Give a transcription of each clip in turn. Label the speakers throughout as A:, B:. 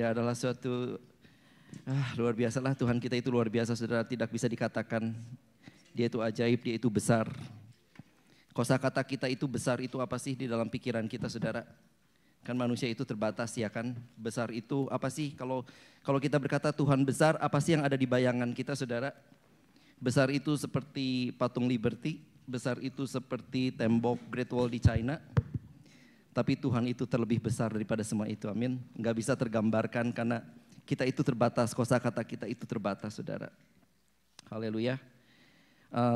A: tidak adalah suatu luar biasalah. Tuhan kita itu luar biasa, saudara, tidak bisa dikatakan. Dia itu ajaib, dia itu besar. Kosakata kita itu besar itu apa sih di dalam pikiran kita, saudara? Kan manusia itu terbatas, ya kan? Besar itu apa sih? Kalau kita berkata Tuhan besar, apa sih yang ada di bayangan kita, saudara? Besar itu seperti patung Liberty, besar itu seperti tembok Great Wall di China. Tapi Tuhan itu terlebih besar daripada semua itu, amin. Nggak bisa tergambarkan karena kita itu terbatas, kosakata kita itu terbatas, saudara. Haleluya.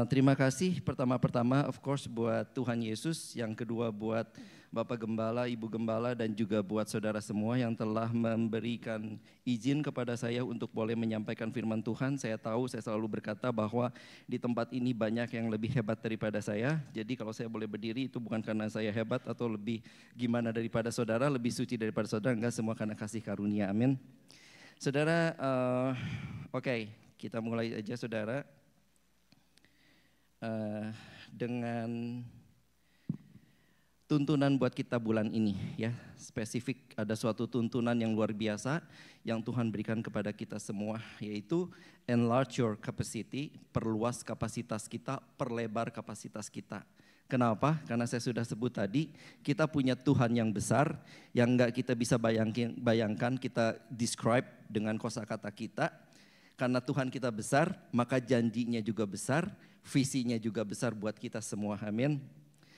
A: Terima kasih pertama-pertama of course buat Tuhan Yesus, yang kedua buat Bapak Gembala, Ibu Gembala, dan juga buat saudara semua yang telah memberikan izin kepada saya untuk boleh menyampaikan firman Tuhan. Saya tahu, saya selalu berkata bahwa di tempat ini banyak yang lebih hebat daripada saya. Jadi kalau saya boleh berdiri itu bukan karena saya hebat atau lebih gimana daripada saudara, lebih suci daripada saudara, enggak, semua karena kasih karunia, amin. Saudara, oke, kita mulai aja, saudara. Dengan tuntunan buat kita bulan ini, ya, spesifik ada suatu tuntunan yang luar biasa yang Tuhan berikan kepada kita semua, yaitu enlarge your capacity, perluas kapasitas kita, perlebar kapasitas kita. Kenapa? Karena saya sudah sebut tadi, kita punya Tuhan yang besar, yang enggak kita bisa bayangkan, kita describe dengan kosakata kita. Karena Tuhan kita besar, maka janjinya juga besar, visinya juga besar buat kita semua, amin.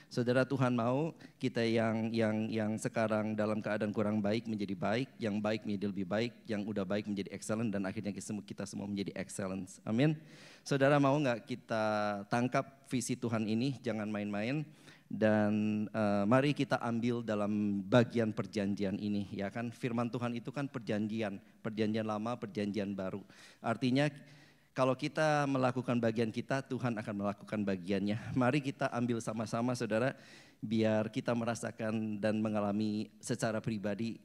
A: Saudara, Tuhan mau kita yang sekarang dalam keadaan kurang baik menjadi baik, yang baik menjadi lebih baik, yang udah baik menjadi excellent, dan akhirnya kita semua menjadi excellence, amin. Saudara, mau gak kita tangkap visi Tuhan ini, jangan main-main. Dan mari kita ambil dalam bagian perjanjian ini, ya kan. Firman Tuhan itu kan perjanjian lama, perjanjian baru. Artinya kalau kita melakukan bagian kita, Tuhan akan melakukan bagiannya. Mari kita ambil sama-sama, saudara, biar kita merasakan dan mengalami secara pribadi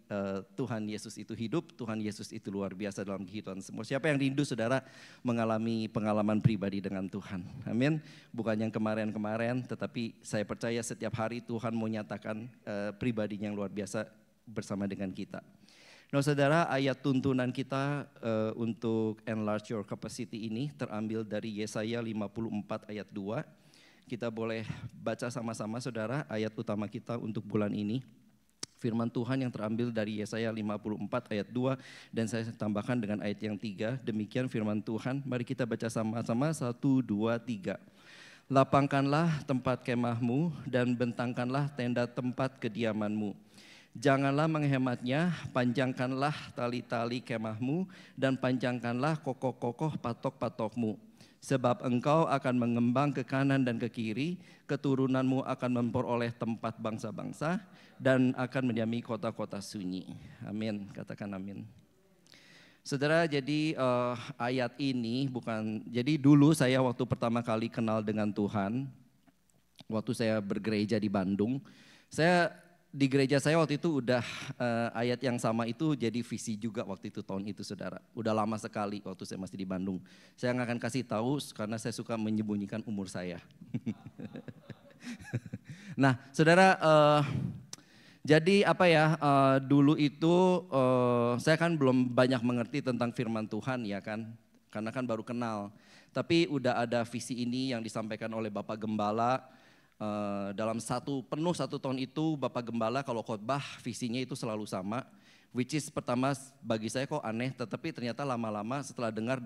A: Tuhan Yesus itu hidup, Tuhan Yesus itu luar biasa dalam kehidupan semua. Siapa yang rindu, saudara, mengalami pengalaman pribadi dengan Tuhan? Amin. Bukan yang kemarin-kemarin, tetapi saya percaya setiap hari Tuhan mau nyatakan pribadinya yang luar biasa bersama dengan kita. Nah, saudara, ayat tuntunan kita untuk enlarge your capacity ini terambil dari Yesaya 54 ayat 2. Kita boleh baca sama-sama, saudara, ayat utama kita untuk bulan ini. Firman Tuhan yang terambil dari Yesaya 54 ayat 2 dan saya tambahkan dengan ayat yang 3. Demikian firman Tuhan, mari kita baca sama-sama, 1, 2, 3. Lapangkanlah tempat kemahmu dan bentangkanlah tenda tempat kediamanmu. Janganlah menghematnya, panjangkanlah tali-tali kemahmu dan panjangkanlah kokoh-kokoh patok-patokmu. Sebab engkau akan mengembang ke kanan dan ke kiri, keturunanmu akan memperoleh tempat bangsa-bangsa dan akan mendiami kota-kota sunyi. Amin, katakan amin. Saudara, jadi ayat ini bukan, jadi dulu saya waktu pertama kali kenal dengan Tuhan, waktu saya bergereja di Bandung, di gereja saya waktu itu udah ayat yang sama itu jadi visi juga waktu itu, tahun itu, saudara. Udah lama sekali waktu saya masih di Bandung. Saya nggak akan kasih tahu karena saya suka menyembunyikan umur saya. Nah, saudara, jadi apa ya, dulu itu saya kan belum banyak mengerti tentang firman Tuhan, ya kan. Karena kan baru kenal. Tapi udah ada visi ini yang disampaikan oleh Bapak Gembala. Dalam penuh satu tahun itu Bapak Gembala kalau khotbah visinya itu selalu sama, which is pertama bagi saya kok aneh, tetapi ternyata lama-lama setelah dengar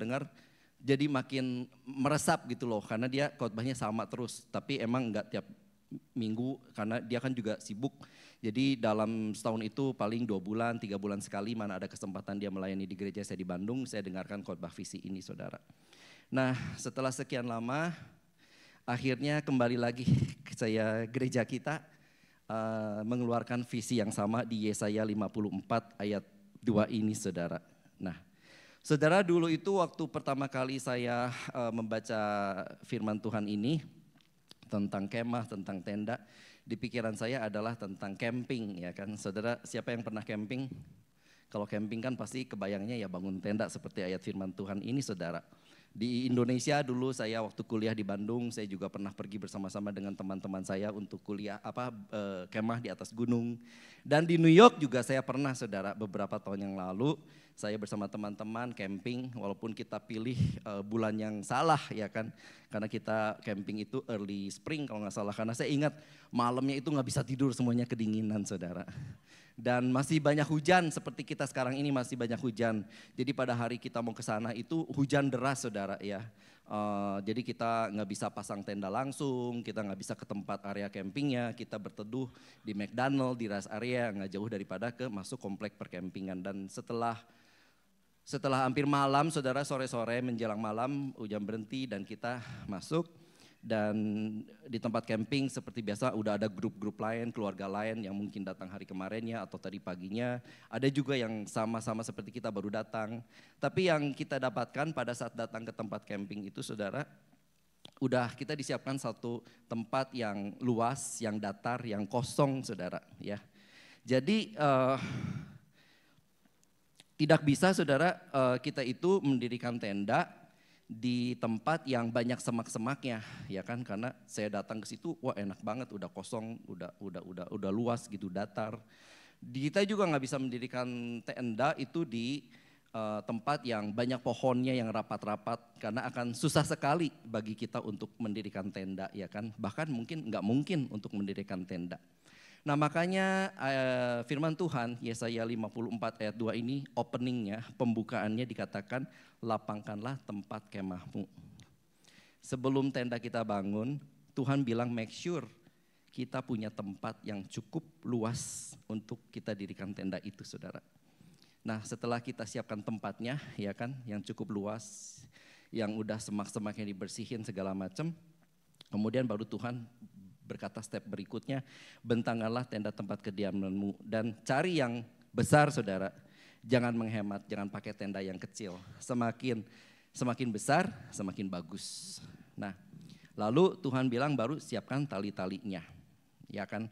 A: jadi makin meresap gitu loh, karena dia khotbahnya sama terus, tapi emang enggak tiap minggu karena dia kan juga sibuk. Jadi dalam setahun itu paling 2 bulan, 3 bulan sekali mana ada kesempatan dia melayani di gereja saya di Bandung, saya dengarkan khotbah visi ini, saudara. Nah, setelah sekian lama akhirnya kembali lagi gereja kita mengeluarkan visi yang sama di Yesaya 54 ayat 2 ini, saudara. Nah, saudara, dulu itu waktu pertama kali saya membaca firman Tuhan ini tentang kemah, tentang tenda, di pikiran saya adalah tentang camping, ya kan. Saudara, siapa yang pernah camping? Kalau camping kan pasti kebayangnya ya bangun tenda seperti ayat firman Tuhan ini, saudara. Di Indonesia dulu saya waktu kuliah di Bandung, saya juga pernah pergi bersama-sama dengan teman-teman saya untuk kuliah kemah di atas gunung. Dan di New York juga saya pernah, saudara, beberapa tahun yang lalu saya bersama teman-teman camping, walaupun kita pilih bulan yang salah ya kan, karena kita camping itu early spring kalau nggak salah, karena saya ingat malamnya itu nggak bisa tidur, semuanya kedinginan, saudara. Dan masih banyak hujan, seperti kita sekarang ini masih banyak hujan. Jadi pada hari kita mau ke sana itu hujan deras, saudara ya. Jadi kita nggak bisa pasang tenda langsung, kita nggak bisa ke tempat area campingnya, kita berteduh di McDonald, di rest area, nggak jauh daripada ke masuk komplek perkempingan. Dan setelah hampir malam, saudara, sore-sore menjelang malam hujan berhenti dan kita masuk. Dan di tempat camping seperti biasa udah ada grup-grup lain, keluarga lain yang mungkin datang hari kemarinnya atau tadi paginya. Ada juga yang sama-sama seperti kita baru datang. Tapi yang kita dapatkan pada saat datang ke tempat camping itu, saudara, udah kita disiapkan satu tempat yang luas, yang datar, yang kosong, saudara. Ya, jadi tidak bisa, saudara, kita itu mendirikan tenda di tempat yang banyak semak-semaknya, ya kan? Karena saya datang ke situ, wah enak banget, udah kosong, udah luas gitu, datar. Kita juga nggak bisa mendirikan tenda itu di tempat yang banyak pohonnya, yang rapat-rapat, karena akan susah sekali bagi kita untuk mendirikan tenda, ya kan? Bahkan mungkin nggak mungkin untuk mendirikan tenda. Nah makanya firman Tuhan Yesaya 54 ayat 2 ini openingnya, pembukaannya dikatakan lapangkanlah tempat kemahmu. Sebelum tenda kita bangun, Tuhan bilang make sure kita punya tempat yang cukup luas untuk kita dirikan tenda itu, saudara. Nah setelah kita siapkan tempatnya, ya kan, yang cukup luas, yang udah semak-semaknya dibersihin segala macam, kemudian baru Tuhan berkata step berikutnya, bentangkanlah tenda tempat kediamanmu dan cari yang besar, saudara. Jangan menghemat, jangan pakai tenda yang kecil. Semakin besar, semakin bagus. Nah, lalu Tuhan bilang baru siapkan tali-talinya. Ya kan?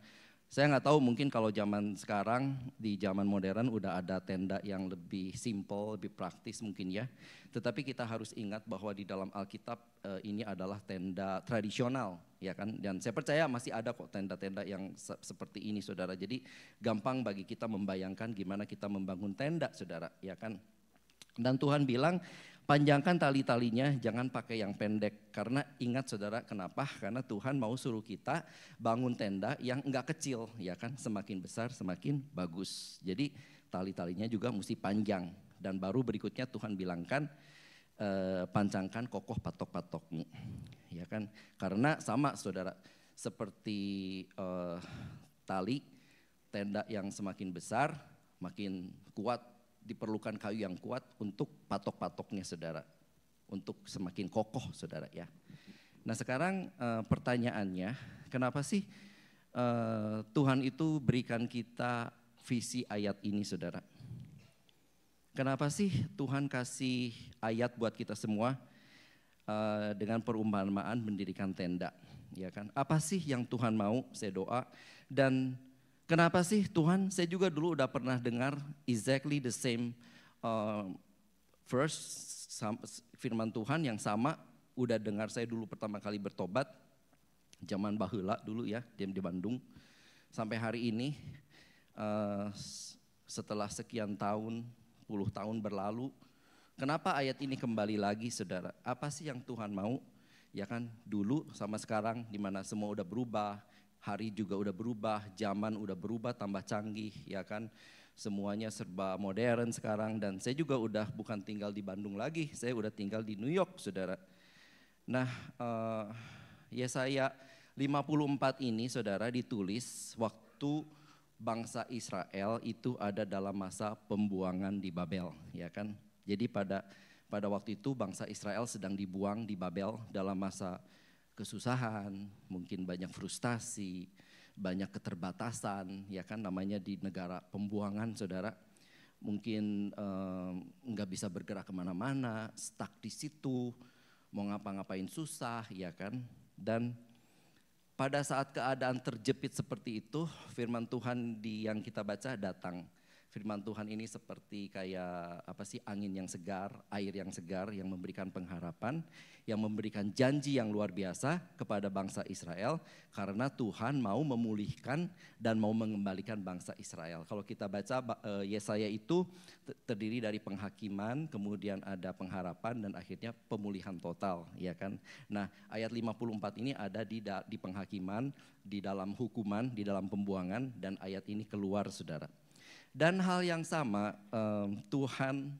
A: Saya nggak tahu, mungkin kalau zaman sekarang, di zaman modern udah ada tenda yang lebih simple, lebih praktis mungkin ya. Tetapi kita harus ingat bahwa di dalam Alkitab ini adalah tenda tradisional, ya kan. Dan saya percaya masih ada kok tenda-tenda yang seperti ini, saudara. Jadi gampang bagi kita membayangkan gimana kita membangun tenda, saudara, ya kan. Dan Tuhan bilang, panjangkan tali-talinya, jangan pakai yang pendek. Karena ingat, saudara, kenapa? Karena Tuhan mau suruh kita bangun tenda yang enggak kecil, ya kan? Semakin besar semakin bagus. Jadi tali-talinya juga mesti panjang. Dan baru berikutnya Tuhan bilangkan, pancangkan kokoh patok-patokmu, ya kan? Karena sama, saudara, seperti tali, tenda yang semakin besar, makin kuat, diperlukan kayu yang kuat untuk patok-patoknya, saudara, untuk semakin kokoh, saudara ya. Nah sekarang pertanyaannya, kenapa sih Tuhan itu berikan kita visi ayat ini, saudara? Kenapa sih Tuhan kasih ayat buat kita semua dengan perumpamaan mendirikan tenda, ya kan? Apa sih yang Tuhan mau? Saya doa. Dan kenapa sih Tuhan, saya juga dulu udah pernah dengar exactly the same verse, firman Tuhan yang sama, udah dengar saya dulu pertama kali bertobat, zaman baheula dulu ya, di Bandung. Sampai hari ini, setelah sekian tahun, puluh tahun berlalu, kenapa ayat ini kembali lagi, saudara? Apa sih yang Tuhan mau? Ya kan, dulu sama sekarang, dimana semua udah berubah, hari juga udah berubah, zaman udah berubah, tambah canggih, ya kan. Semuanya serba modern sekarang, dan saya juga udah bukan tinggal di Bandung lagi, saya udah tinggal di New York, saudara. Nah, Yesaya 54 ini, saudara, ditulis waktu bangsa Israel itu ada dalam masa pembuangan di Babel, ya kan. Jadi pada waktu itu bangsa Israel sedang dibuang di Babel dalam masa kesusahan, mungkin banyak frustasi, banyak keterbatasan, ya kan, namanya di negara pembuangan, saudara. Mungkin nggak bisa bergerak kemana-mana, stuck di situ, mau ngapa-ngapain susah, ya kan. Dan pada saat keadaan terjepit seperti itu, firman Tuhan yang kita baca datang. Firman Tuhan ini seperti kayak angin yang segar, air yang segar yang memberikan pengharapan, yang memberikan janji yang luar biasa kepada bangsa Israel karena Tuhan mau memulihkan dan mau mengembalikan bangsa Israel. Kalau kita baca Yesaya itu terdiri dari penghakiman, kemudian ada pengharapan dan akhirnya pemulihan total, ya kan. Nah, ayat 54 ini ada di penghakiman, di dalam hukuman, di dalam pembuangan, dan ayat ini keluar, saudara. Dan hal yang sama Tuhan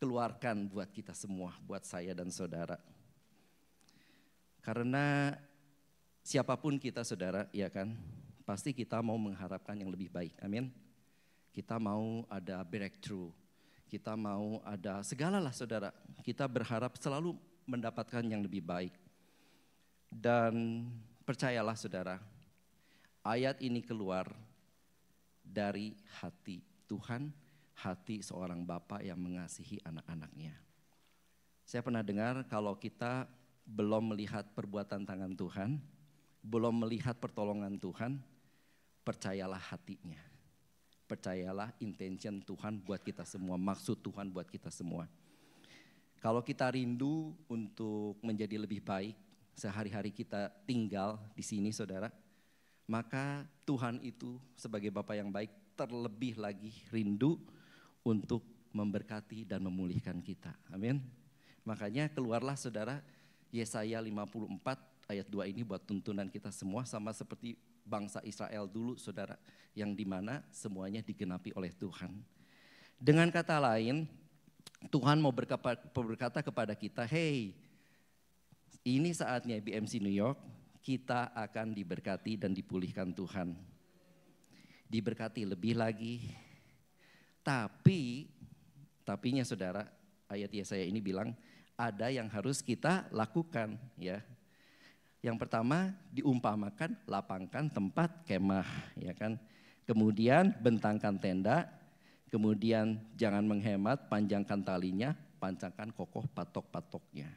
A: keluarkan buat kita semua, buat saya dan saudara. Karena siapapun kita, saudara, ya kan, pasti kita mau mengharapkan yang lebih baik, amin. Kita mau ada breakthrough, kita mau ada segalalah, saudara. Kita berharap selalu mendapatkan yang lebih baik. Dan percayalah, saudara, ayat ini keluar dari hati Tuhan, hati seorang bapa yang mengasihi anak-anaknya. Saya pernah dengar kalau kita belum melihat perbuatan tangan Tuhan, belum melihat pertolongan Tuhan, percayalah hatinya. Percayalah intention Tuhan buat kita semua, maksud Tuhan buat kita semua. Kalau kita rindu untuk menjadi lebih baik, sehari-hari kita tinggal di sini, saudara, maka Tuhan itu sebagai Bapa yang baik terlebih lagi rindu untuk memberkati dan memulihkan kita. Amin. Makanya keluarlah, saudara, Yesaya 54 ayat 2 ini buat tuntunan kita semua, sama seperti bangsa Israel dulu, saudara, yang dimana semuanya digenapi oleh Tuhan. Dengan kata lain, Tuhan mau berkata kepada kita, hey, ini saatnya BMC New York, kita akan diberkati dan dipulihkan Tuhan. Diberkati lebih lagi. Tapinya, saudara, ayat Yesaya ini bilang ada yang harus kita lakukan, ya. Yang pertama, diumpamakan lapangkan tempat kemah, ya kan. Kemudian bentangkan tenda, kemudian jangan menghemat, panjangkan talinya, pancangkan kokoh patok-patoknya.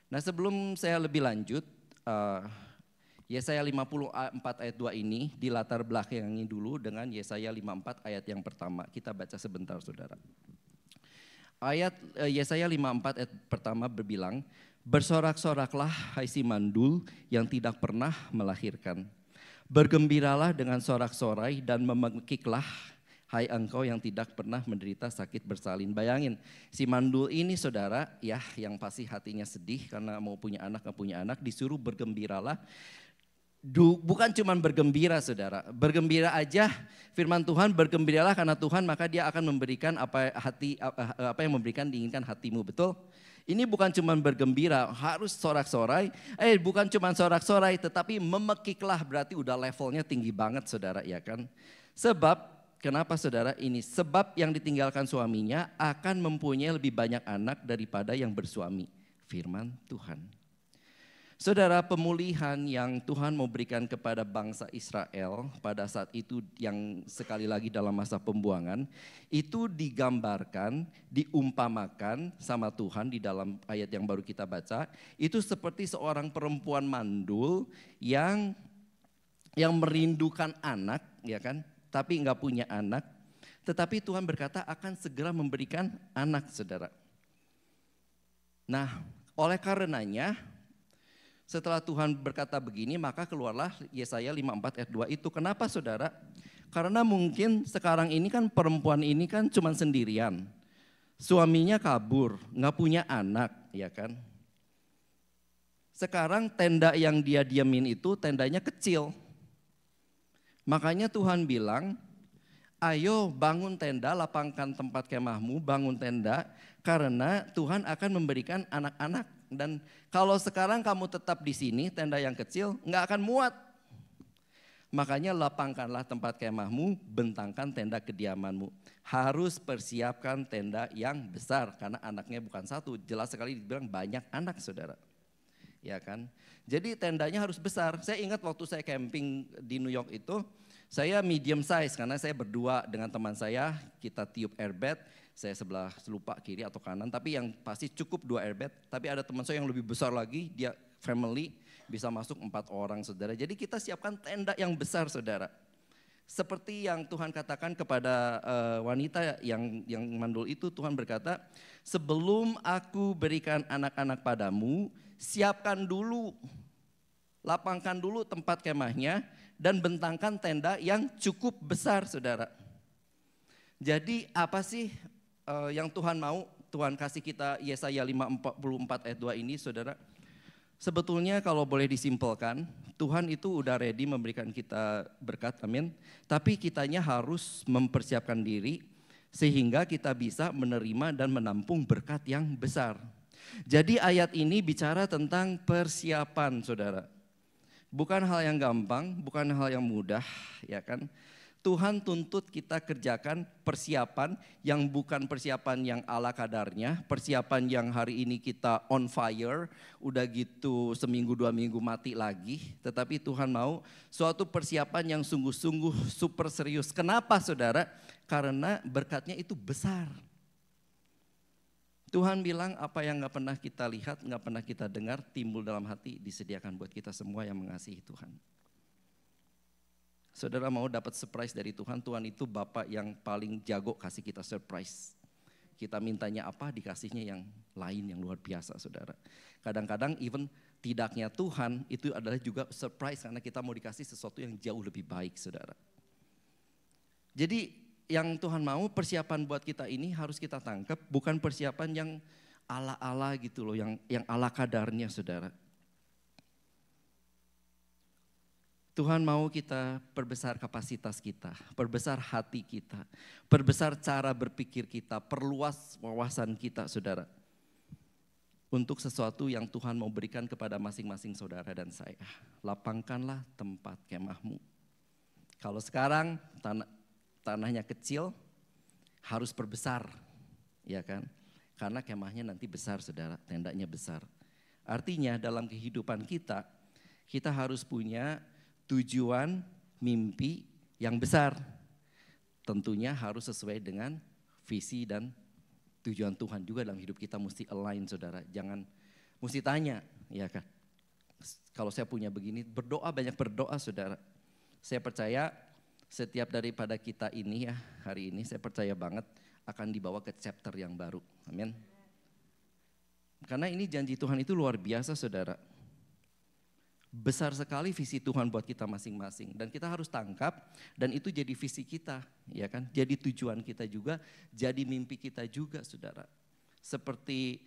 A: Nah, sebelum saya lebih lanjut, Yesaya 54 ayat 2 ini dilatar belakangi dulu dengan Yesaya 54 ayat yang pertama. Kita baca sebentar, saudara. Ayat Yesaya 54 ayat pertama berbilang, bersorak-soraklah hai si mandul yang tidak pernah melahirkan. Bergembiralah dengan sorak-sorai dan memekiklah hai engkau yang tidak pernah menderita sakit bersalin. Bayangin, si mandul ini, saudara, ya, yang pasti hatinya sedih karena mau punya anak, gak punya anak, disuruh bergembiralah. Bukan cuma bergembira, saudara. Bergembira aja, firman Tuhan, bergembiralah karena Tuhan, maka dia akan memberikan apa yang memberikan diinginkan hatimu, betul? Ini bukan cuma bergembira, harus sorak-sorai. Bukan cuma sorak-sorai, tetapi memekiklah, berarti udah levelnya tinggi banget, saudara, ya kan? Sebab, kenapa, saudara? Ini sebab yang ditinggalkan suaminya akan mempunyai lebih banyak anak daripada yang bersuami. Firman Tuhan. Saudara, pemulihan yang Tuhan mau berikan kepada bangsa Israel pada saat itu, yang sekali lagi dalam masa pembuangan, itu digambarkan, diumpamakan sama Tuhan di dalam ayat yang baru kita baca. Itu seperti seorang perempuan mandul yang merindukan anak, ya kan? Tapi enggak punya anak. Tetapi Tuhan berkata akan segera memberikan anak, saudara. Nah, oleh karenanya, setelah Tuhan berkata begini, maka keluarlah Yesaya 54 ayat 2 itu. Kenapa, saudara? Karena mungkin sekarang ini kan perempuan ini kan cuma sendirian. Suaminya kabur, nggak punya anak, ya kan? Sekarang tenda yang dia diamin itu tendanya kecil. Makanya Tuhan bilang, ayo bangun tenda, lapangkan tempat kemahmu, bangun tenda, karena Tuhan akan memberikan anak-anak. Dan kalau sekarang kamu tetap di sini, tenda yang kecil, nggak akan muat. Makanya lapangkanlah tempat kemahmu, bentangkan tenda kediamanmu. Harus persiapkan tenda yang besar, karena anaknya bukan satu. Jelas sekali dibilang banyak anak, saudara. Ya kan? Jadi tendanya harus besar. Saya ingat waktu saya camping di New York itu, saya medium size karena saya berdua dengan teman saya, kita tiup airbed. Saya sebelah lupa kiri atau kanan, tapi yang pasti cukup 2 airbed. Tapi ada teman saya yang lebih besar lagi, dia family, bisa masuk 4 orang, saudara. Jadi kita siapkan tenda yang besar, saudara. Seperti yang Tuhan katakan kepada wanita yang mandul itu, Tuhan berkata, sebelum aku berikan anak-anak padamu, siapkan dulu, lapangkan dulu tempat kemahnya, dan bentangkan tenda yang cukup besar, saudara. Jadi apa sih yang Tuhan mau? Tuhan kasih kita Yesaya 54 ayat 2 ini, saudara. Sebetulnya kalau boleh disimpulkan, Tuhan itu udah ready memberikan kita berkat, amin. Tapi kitanya harus mempersiapkan diri sehingga kita bisa menerima dan menampung berkat yang besar. Jadi ayat ini bicara tentang persiapan, saudara. Bukan hal yang gampang, bukan hal yang mudah, ya kan. Tuhan tuntut kita kerjakan persiapan yang bukan persiapan yang ala kadarnya, persiapan yang hari ini kita on fire, udah gitu seminggu 2 minggu mati lagi. Tetapi Tuhan mau suatu persiapan yang sungguh-sungguh super serius. Kenapa, saudara? Karena berkatnya itu besar. Tuhan bilang apa yang gak pernah kita lihat, gak pernah kita dengar, timbul dalam hati, disediakan buat kita semua yang mengasihi Tuhan. Saudara mau dapat surprise dari Tuhan, Tuhan itu Bapak yang paling jago kasih kita surprise. Kita mintanya apa, dikasihnya yang lain yang luar biasa, saudara. Kadang-kadang even tidaknya Tuhan itu adalah juga surprise karena kita mau dikasih sesuatu yang jauh lebih baik, saudara. Jadi yang Tuhan mau persiapan buat kita ini harus kita tangkap, bukan persiapan yang ala-ala gitu loh, yang ala kadarnya, saudara. Tuhan mau kita perbesar kapasitas kita, perbesar hati kita, perbesar cara berpikir kita, perluas wawasan kita, saudara. Untuk sesuatu yang Tuhan mau berikan kepada masing-masing saudara dan saya. Lapangkanlah tempat kemahmu. Kalau sekarang tanahnya kecil, harus perbesar, ya kan? Karena kemahnya nanti besar, saudara, tendanya besar. Artinya dalam kehidupan kita harus punya tujuan, mimpi yang besar. Tentunya harus sesuai dengan visi dan tujuan Tuhan juga dalam hidup kita mesti align, saudara. Jangan mesti tanya, ya kan. Kalau saya punya begini, berdoa, banyak berdoa, saudara. Saya percaya setiap daripada kita ini ya, hari ini saya percaya banget akan dibawa ke chapter yang baru. Amin. Karena ini janji Tuhan itu luar biasa, saudara. Besar sekali visi Tuhan buat kita masing-masing dan kita harus tangkap dan itu jadi visi kita, ya kan? Jadi tujuan kita juga, jadi mimpi kita juga, saudara. Seperti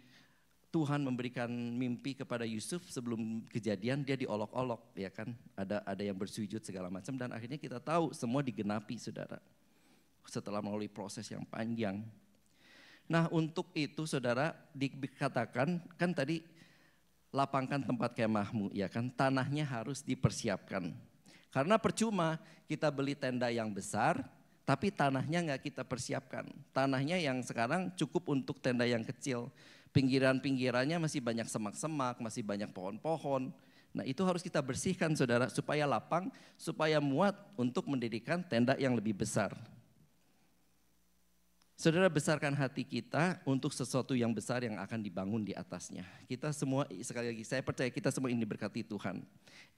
A: Tuhan memberikan mimpi kepada Yusuf sebelum kejadian, dia diolok-olok, ya kan? Ada yang bersujud segala macam dan akhirnya kita tahu semua digenapi, saudara. Setelah melalui proses yang panjang. Nah, untuk itu, saudara, dikatakan kan tadi lapangkan tempat kemahmu, ya kan, tanahnya harus dipersiapkan. Karena percuma kita beli tenda yang besar, tapi tanahnya nggak kita persiapkan. Tanahnya yang sekarang cukup untuk tenda yang kecil. Pinggiran-pinggirannya masih banyak semak-semak, masih banyak pohon-pohon. Nah itu harus kita bersihkan, saudara, supaya lapang, supaya muat untuk mendirikan tenda yang lebih besar. Saudara, besarkan hati kita untuk sesuatu yang besar yang akan dibangun di atasnya. Kita semua, sekali lagi saya percaya kita semua ini diberkati Tuhan.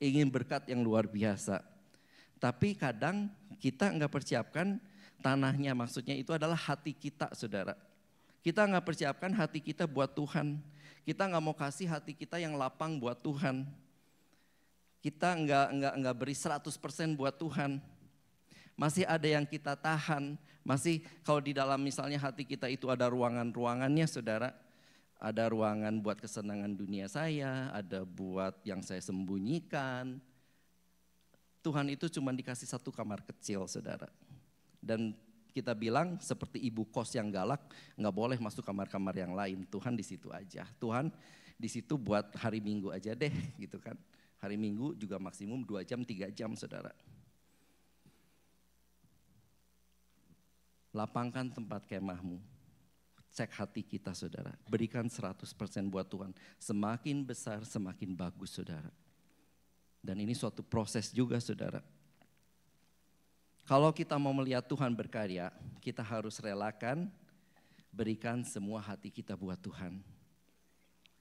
A: Ingin berkat yang luar biasa. Tapi kadang kita enggak persiapkan tanahnya, maksudnya itu adalah hati kita, saudara. Kita enggak persiapkan hati kita buat Tuhan. Kita enggak mau kasih hati kita yang lapang buat Tuhan. Kita enggak beri 100% buat Tuhan. Masih ada yang kita tahan, masih kalau di dalam misalnya hati kita itu ada ruangan-ruangannya, saudara. Ada ruangan buat kesenangan dunia saya, ada buat yang saya sembunyikan. Tuhan itu cuma dikasih satu kamar kecil, saudara. Dan kita bilang seperti ibu kos yang galak, nggak boleh masuk kamar-kamar yang lain. Tuhan di situ aja. Tuhan di situ buat hari Minggu aja deh, gitu kan. Hari Minggu juga maksimum 2 jam, 3 jam, saudara. Lapangkan tempat kemahmu. Cek hati kita, saudara. Berikan 100% buat Tuhan. Semakin besar, semakin bagus, saudara. Dan ini suatu proses juga, saudara. Kalau kita mau melihat Tuhan berkarya, kita harus relakan, berikan semua hati kita buat Tuhan.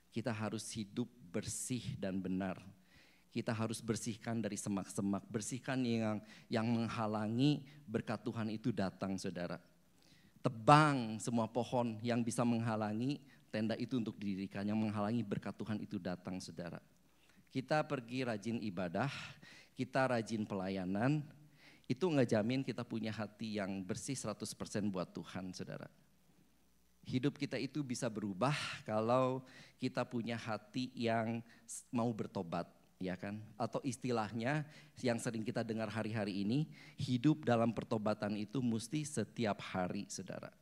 A: Kita harus hidup bersih dan benar. Kita harus bersihkan dari semak-semak, bersihkan yang menghalangi berkat Tuhan itu datang, saudara. Tebang semua pohon yang bisa menghalangi tenda itu untuk didirikan, yang menghalangi berkat Tuhan itu datang, saudara. Kita pergi rajin ibadah, kita rajin pelayanan, itu nggak jamin kita punya hati yang bersih 100% buat Tuhan, saudara. Hidup kita itu bisa berubah kalau kita punya hati yang mau bertobat, ya kan? Atau istilahnya yang sering kita dengar hari-hari ini, hidup dalam pertobatan itu mesti setiap hari, saudara.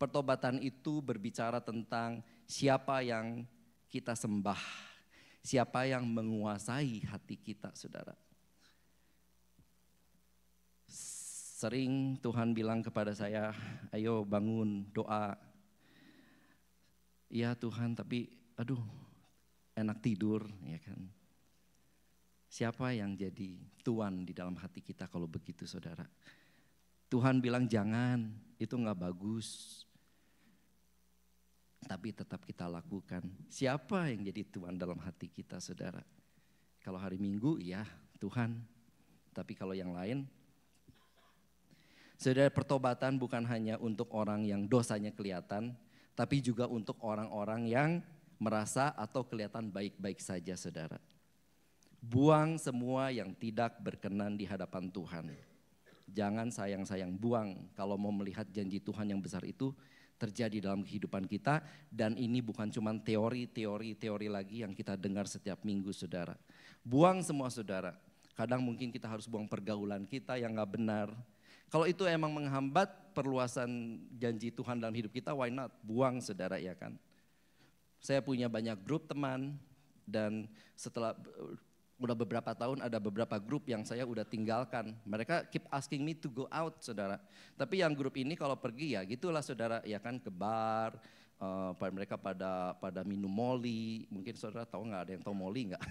A: Pertobatan itu berbicara tentang siapa yang kita sembah, siapa yang menguasai hati kita, saudara. Sering Tuhan bilang kepada saya, ayo bangun, doa. Ya Tuhan, tapi aduh enak tidur, ya kan. Siapa yang jadi tuan di dalam hati kita kalau begitu, saudara? Tuhan bilang jangan, itu gak bagus. Tapi tetap kita lakukan. Siapa yang jadi tuan dalam hati kita, saudara? Kalau hari Minggu, ya Tuhan. Tapi kalau yang lain, saudara, pertobatan bukan hanya untuk orang yang dosanya kelihatan, tapi juga untuk orang-orang yang merasa atau kelihatan baik-baik saja, saudara. Buang semua yang tidak berkenan di hadapan Tuhan. Jangan sayang-sayang, buang kalau mau melihat janji Tuhan yang besar itu terjadi dalam kehidupan kita. Dan ini bukan cuma teori lagi yang kita dengar setiap minggu, saudara. Buang semua, saudara. Kadang mungkin kita harus buang pergaulan kita yang gak benar. Kalau itu emang menghambat perluasan janji Tuhan dalam hidup kita, why not? Buang, saudara, ya kan. Saya punya banyak grup teman dan setelah udah beberapa tahun ada beberapa grup yang saya udah tinggalkan. Mereka keep asking me to go out, saudara. Tapi yang grup ini kalau pergi ya gitulah, saudara, ya kan, ke bar. Mereka pada minum Molly. Mungkin saudara tahu nggak, ada yang tahu Molly nggak?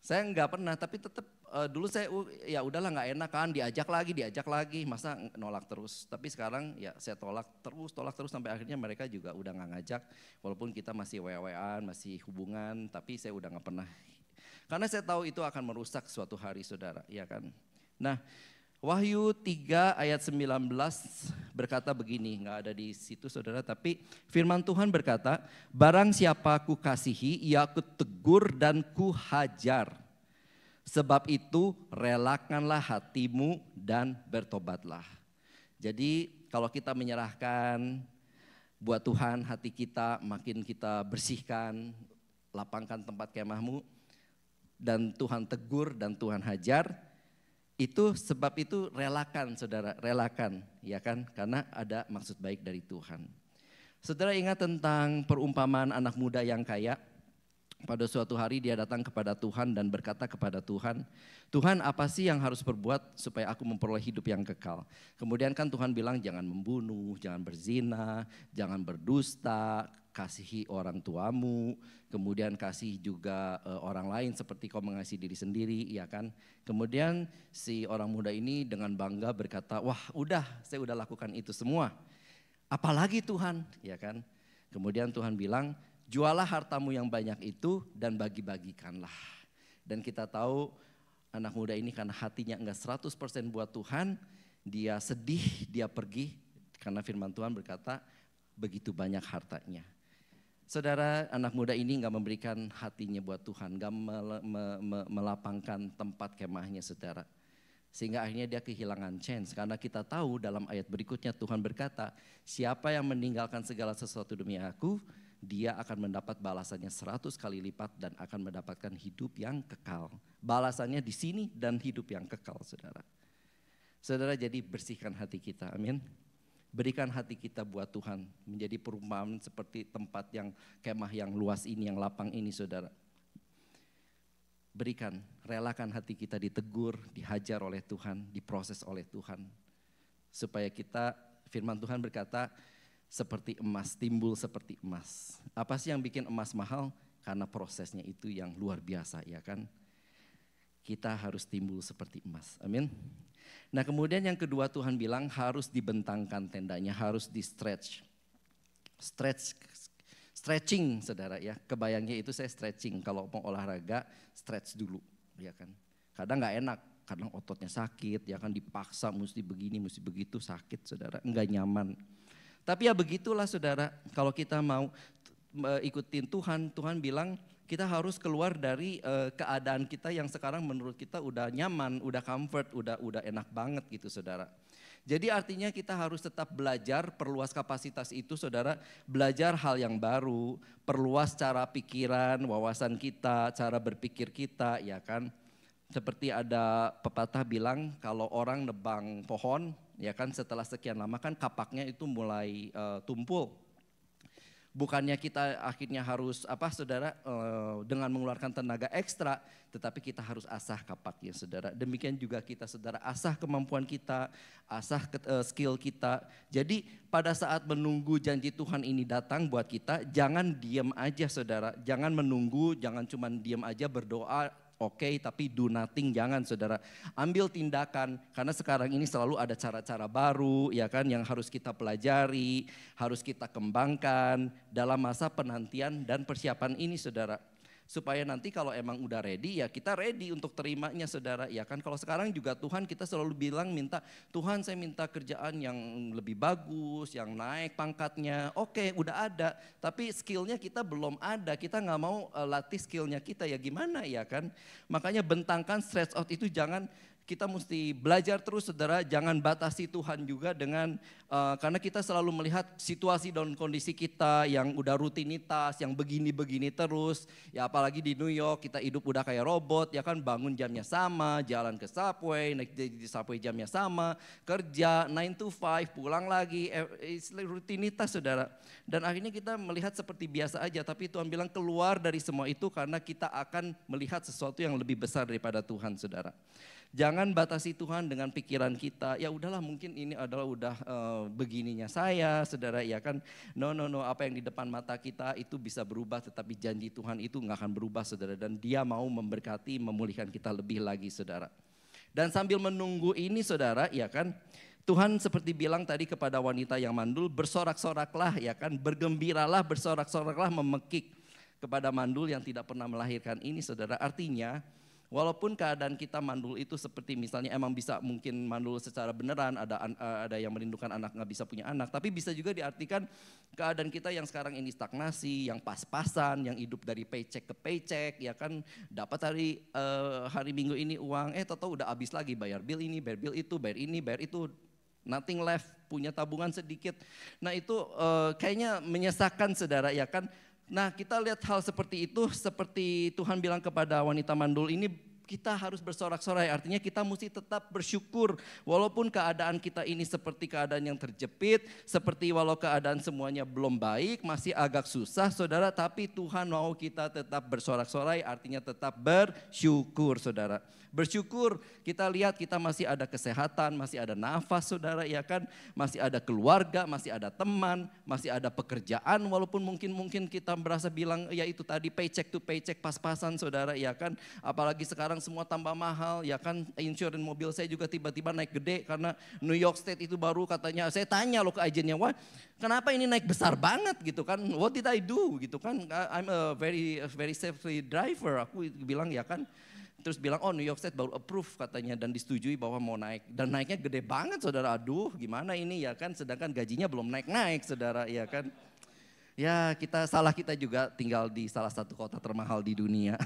A: Saya nggak pernah, tapi tetap dulu saya ya udahlah nggak enak kan, diajak lagi, masa nolak terus. Tapi sekarang ya saya tolak terus sampai akhirnya mereka juga udah nggak ngajak. Walaupun kita masih WA-WAan, masih hubungan, tapi saya udah nggak pernah. Karena saya tahu itu akan merusak suatu hari, saudara, ya kan. Nah, Wahyu 3 ayat 19 berkata begini, nggak ada di situ, saudara, tapi firman Tuhan berkata, barang siapa ku kasihi, ia ku tegur dan ku hajar. Sebab itu relakanlah hatimu dan bertobatlah. Jadi kalau kita menyerahkan buat Tuhan hati kita, makin kita bersihkan, lapangkan tempat kemahmu, dan Tuhan tegur dan Tuhan hajar. Itu sebab itu relakan, saudara, relakan, ya kan, karena ada maksud baik dari Tuhan. Saudara ingat tentang perumpamaan anak muda yang kaya. Pada suatu hari dia datang kepada Tuhan dan berkata kepada Tuhan, Tuhan, apa sih yang harus berbuat supaya aku memperoleh hidup yang kekal? Kemudian kan Tuhan bilang jangan membunuh, jangan berzina, jangan berdusta, kasihi orang tuamu, kemudian kasih juga orang lain seperti kau mengasihi diri sendiri, ya kan? Kemudian si orang muda ini dengan bangga berkata, wah udah, saya udah lakukan itu semua. Apalagi Tuhan, ya kan? Kemudian Tuhan bilang, jualah hartamu yang banyak itu dan bagi-bagikanlah. Dan kita tahu anak muda ini karena hatinya enggak 100% buat Tuhan, dia sedih, dia pergi karena firman Tuhan berkata begitu banyak hartanya. Saudara, anak muda ini enggak memberikan hatinya buat Tuhan, enggak melapangkan tempat kemahnya, saudara. Sehingga akhirnya dia kehilangan chance. Karena kita tahu dalam ayat berikutnya Tuhan berkata, siapa yang meninggalkan segala sesuatu demi aku, dia akan mendapat balasannya 100 kali lipat dan akan mendapatkan hidup yang kekal. Balasannya di sini dan hidup yang kekal, saudara. Saudara, jadi bersihkan hati kita, amin. Berikan hati kita buat Tuhan, menjadi perumpamaan seperti tempat yang kemah yang luas ini, yang lapang ini, saudara. Berikan, relakan hati kita ditegur, dihajar oleh Tuhan, diproses oleh Tuhan. Supaya kita, firman Tuhan berkata, seperti emas, timbul seperti emas. Apa sih yang bikin emas mahal? Karena prosesnya itu yang luar biasa, ya kan? Kita harus timbul seperti emas, amin. Nah kemudian yang kedua Tuhan bilang harus dibentangkan tendanya, harus di stretch. stretching saudara ya. Kebayangnya itu saya stretching, kalau mau olahraga stretch dulu ya kan. Kadang nggak enak, kadang ototnya sakit ya kan, dipaksa mesti begini, mesti begitu, sakit saudara, nggak nyaman. Tapi ya begitulah saudara, kalau kita mau ikutin Tuhan, Tuhan bilang kita harus keluar dari keadaan kita yang sekarang menurut kita udah nyaman, udah comfort, udah enak banget gitu saudara. Jadi artinya kita harus tetap belajar, perluas kapasitas itu saudara, belajar hal yang baru, perluas cara pikiran, wawasan kita, cara berpikir kita ya kan. Seperti ada pepatah bilang kalau orang nebang pohon ya kan, setelah sekian lama kan kapaknya itu mulai tumpul. Bukannya kita akhirnya harus saudara dengan mengeluarkan tenaga ekstra, tetapi kita harus asah kapaknya saudara. Demikian juga kita saudara, asah kemampuan kita, asah skill kita. Jadi pada saat menunggu janji Tuhan ini datang buat kita, jangan diam aja saudara. Jangan menunggu, jangan cuma diam aja berdoa. Oke, tapi do nothing, jangan saudara. Ambil tindakan, karena sekarang ini selalu ada cara-cara baru ya kan, yang harus kita pelajari, harus kita kembangkan dalam masa penantian dan persiapan ini saudara. Supaya nanti kalau emang udah ready ya kita ready untuk terimanya saudara ya kan. Kalau sekarang juga Tuhan kita selalu bilang minta, Tuhan saya minta kerjaan yang lebih bagus, yang naik pangkatnya. Oke, udah ada, tapi skillnya kita belum ada, kita nggak mau latih skillnya kita ya gimana ya kan. Makanya bentangkan stretch out itu, jangan, kita mesti belajar terus saudara, jangan batasi Tuhan juga dengan, karena kita selalu melihat situasi dan kondisi kita yang udah rutinitas, yang begini-begini terus. Ya apalagi di New York kita hidup udah kayak robot ya kan, bangun jamnya sama, jalan ke subway, naik di subway jamnya sama, kerja 9 to 5, pulang lagi, rutinitas saudara. Dan akhirnya kita melihat seperti biasa aja, tapi Tuhan bilang keluar dari semua itu karena kita akan melihat sesuatu yang lebih besar daripada Tuhan saudara. Jangan batasi Tuhan dengan pikiran kita. Ya udahlah, mungkin ini adalah udah begininya saya, saudara ya kan. No, apa yang di depan mata kita itu bisa berubah, tetapi janji Tuhan itu nggak akan berubah, saudara. Dan Dia mau memberkati, memulihkan kita lebih lagi, saudara. Dan sambil menunggu ini, saudara, ya kan. Tuhan seperti bilang tadi kepada wanita yang mandul, bersorak-soraklah, ya kan. Bergembiralah, bersorak-soraklah, memekik kepada mandul yang tidak pernah melahirkan ini, saudara. Artinya, walaupun keadaan kita mandul itu seperti misalnya emang bisa mungkin mandul secara beneran, ada yang merindukan anak nggak bisa punya anak, tapi bisa juga diartikan keadaan kita yang sekarang ini stagnasi, yang pas-pasan, yang hidup dari paycheck ke paycheck, ya kan, dapat hari Minggu ini uang, tahu-tahu udah habis lagi, bayar bill ini, bayar bill itu, bayar ini, bayar itu, nothing left, punya tabungan sedikit. Nah itu kayaknya menyesakan saudara ya kan. Nah kita lihat hal seperti itu, seperti Tuhan bilang kepada wanita mandul ini, kita harus bersorak-sorai, artinya kita mesti tetap bersyukur. Walaupun keadaan kita ini seperti keadaan yang terjepit, seperti walau keadaan semuanya belum baik, masih agak susah saudara, tapi Tuhan mau kita tetap bersorak-sorai, artinya tetap bersyukur saudara. Bersyukur, kita lihat kita masih ada kesehatan, masih ada nafas saudara ya kan, masih ada keluarga, masih ada teman, masih ada pekerjaan, walaupun mungkin kita merasa bilang ya itu tadi paycheck to paycheck, pas-pasan saudara ya kan. Apalagi sekarang semua tambah mahal ya kan, insurans mobil saya juga tiba-tiba naik gede karena New York State itu baru katanya, saya tanya loh ke agennya, wah kenapa ini naik besar banget gitu kan, what did I do gitu kan, I'm a very safety driver, aku bilang ya kan. Terus bilang, oh New York State baru approve katanya dan disetujui bahwa mau naik. Dan naiknya gede banget saudara, aduh gimana ini ya kan, sedangkan gajinya belum naik-naik saudara ya kan. Ya kita juga tinggal di salah satu kota termahal di dunia.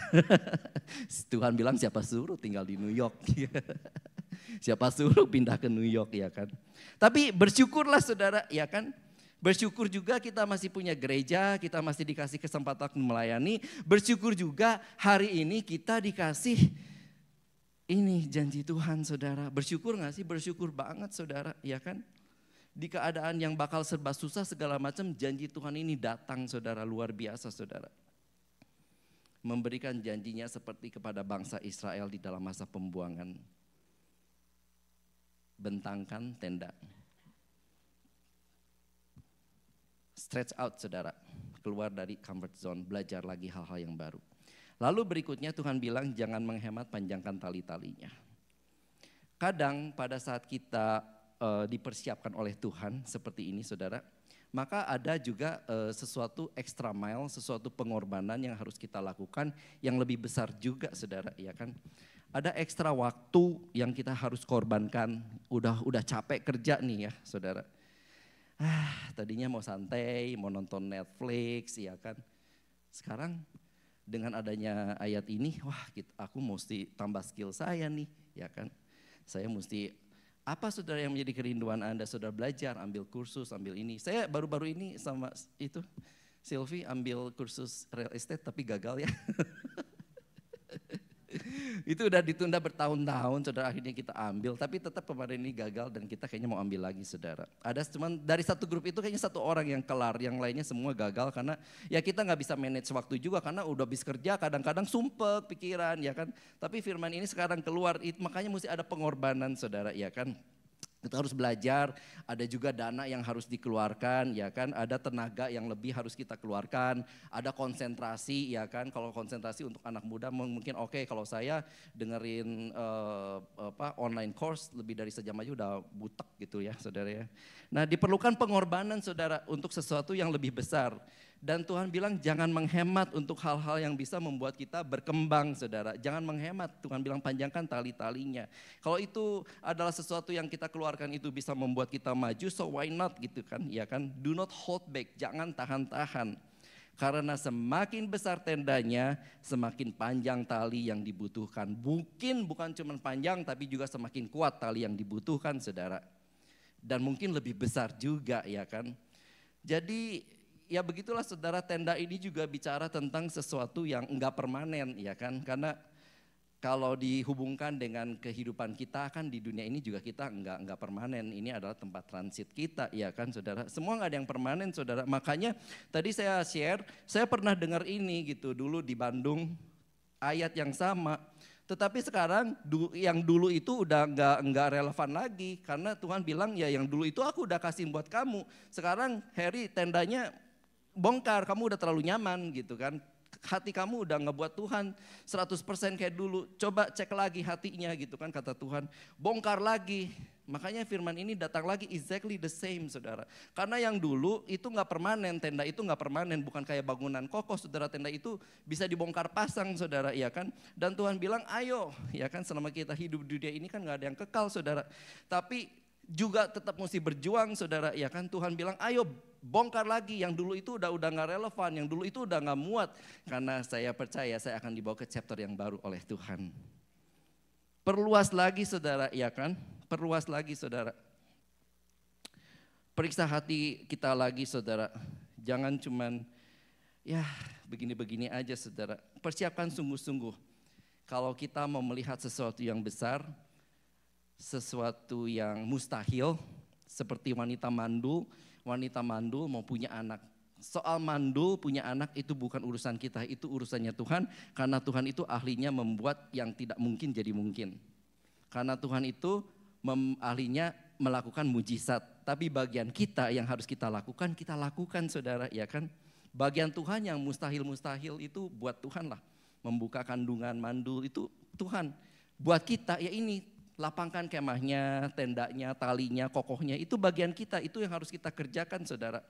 A: Tuhan bilang siapa suruh tinggal di New York. Siapa suruh pindah ke New York ya kan. Tapi bersyukurlah saudara ya kan. Bersyukur juga kita masih punya gereja, kita masih dikasih kesempatan melayani. Bersyukur juga hari ini kita dikasih ini janji Tuhan saudara. Bersyukur gak sih? Bersyukur banget saudara ya kan. Di keadaan yang bakal serba susah segala macam, janji Tuhan ini datang saudara, luar biasa saudara. Memberikan janjinya seperti kepada bangsa Israel di dalam masa pembuangan. Bentangkan tenda. Stretch out saudara, keluar dari comfort zone, belajar lagi hal-hal yang baru. Lalu berikutnya Tuhan bilang jangan menghemat, panjangkan tali-talinya. Kadang pada saat kita dipersiapkan oleh Tuhan seperti ini saudara, maka ada juga sesuatu extra mile, sesuatu pengorbanan yang harus kita lakukan yang lebih besar juga saudara, ya kan. Ada ekstra waktu yang kita harus korbankan, udah capek kerja nih ya saudara. Tadinya mau santai, mau nonton Netflix ya kan. Sekarang dengan adanya ayat ini, aku mesti tambah skill saya nih ya kan. Saya mesti, apa saudara yang menjadi kerinduan Anda? Saudara belajar, ambil kursus, ambil ini. Saya baru-baru ini sama itu, Sylvie ambil kursus real estate tapi gagal ya. Itu udah ditunda bertahun-tahun, saudara, akhirnya kita ambil. Tapi tetap kemarin ini gagal dan kita kayaknya mau ambil lagi, saudara. Ada cuman dari satu grup itu kayaknya satu orang yang kelar, yang lainnya semua gagal. Karena ya kita gak bisa manage waktu juga karena udah habis kerja kadang-kadang sumpek pikiran ya kan. Tapi firman ini sekarang keluar, makanya mesti ada pengorbanan saudara ya kan. Kita harus belajar, ada juga dana yang harus dikeluarkan ya kan, ada tenaga yang lebih harus kita keluarkan, ada konsentrasi ya kan. Kalau konsentrasi untuk anak muda mungkin oke, kalau saya dengerin online course lebih dari sejam aja udah butek gitu ya saudara ya. Nah diperlukan pengorbanan saudara untuk sesuatu yang lebih besar. Dan Tuhan bilang jangan menghemat untuk hal-hal yang bisa membuat kita berkembang saudara. Jangan menghemat, Tuhan bilang panjangkan tali-talinya. Kalau itu adalah sesuatu yang kita keluarkan itu bisa membuat kita maju, so why not gitu kan. Ya kan, do not hold back, jangan tahan-tahan. Karena semakin besar tendanya, semakin panjang tali yang dibutuhkan. Mungkin bukan cuma panjang tapi juga semakin kuat tali yang dibutuhkan saudara. Dan mungkin lebih besar juga ya kan. Jadi ya begitulah saudara, tenda ini juga bicara tentang sesuatu yang enggak permanen ya kan. Karena kalau dihubungkan dengan kehidupan kita kan di dunia ini juga kita enggak permanen. Ini adalah tempat transit kita ya kan saudara. Semua enggak ada yang permanen saudara. Makanya tadi saya share, saya pernah dengar ini gitu dulu di Bandung, ayat yang sama. Tetapi sekarang yang dulu itu udah enggak relevan lagi. Karena Tuhan bilang ya yang dulu itu aku udah kasih buat kamu. Sekarang Harry tendanya bongkar, kamu udah terlalu nyaman gitu kan. Hati kamu udah ngebuat Tuhan 100% kayak dulu. Coba cek lagi hatinya gitu kan kata Tuhan. Bongkar lagi. Makanya firman ini datang lagi exactly the same saudara. Karena yang dulu itu gak permanen, tenda itu gak permanen. Bukan kayak bangunan kokoh saudara, tenda itu bisa dibongkar pasang saudara ya kan. Dan Tuhan bilang ayo ya kan, selama kita hidup di dunia ini kan gak ada yang kekal saudara. Tapi juga tetap mesti berjuang saudara ya kan. Tuhan bilang ayo bongkar lagi, yang dulu itu udah gak relevan, yang dulu itu udah gak muat. Karena saya percaya saya akan dibawa ke chapter yang baru oleh Tuhan. Perluas lagi saudara ya kan, perluas lagi saudara. Periksa hati kita lagi saudara. Jangan cuman ya begini-begini aja saudara. Persiapkan sungguh-sungguh. Kalau kita mau melihat sesuatu yang besar, sesuatu yang mustahil, seperti wanita mandul mau punya anak. Soal mandul punya anak itu bukan urusan kita, itu urusannya Tuhan. Karena Tuhan itu ahlinya membuat yang tidak mungkin jadi mungkin. Karena Tuhan itu ahlinya melakukan mujizat. Tapi bagian kita yang harus kita lakukan saudara ya kan. Bagian Tuhan yang mustahil-mustahil itu buat Tuhan lah. Membuka kandungan mandul itu Tuhan. Buat kita ya ini, lapangkan kemahnya, tendanya, talinya, kokohnya, itu bagian kita, itu yang harus kita kerjakan saudara.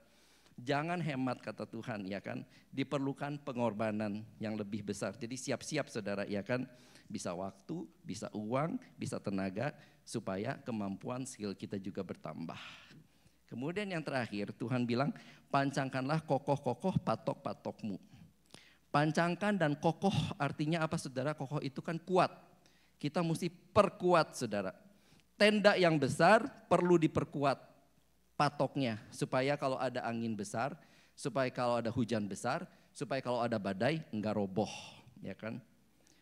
A: Jangan hemat kata Tuhan ya kan, diperlukan pengorbanan yang lebih besar. Jadi siap-siap saudara ya kan, bisa waktu, bisa uang, bisa tenaga, supaya kemampuan skill kita juga bertambah. Kemudian yang terakhir Tuhan bilang, pancangkanlah kokoh-kokoh patok-patokmu. Pancangkan dan kokoh artinya apa saudara? Kokoh itu kan kuat. Kita mesti perkuat saudara. Tenda yang besar perlu diperkuat patoknya. Supaya kalau ada angin besar, supaya kalau ada hujan besar, supaya kalau ada badai enggak roboh. Ya kan?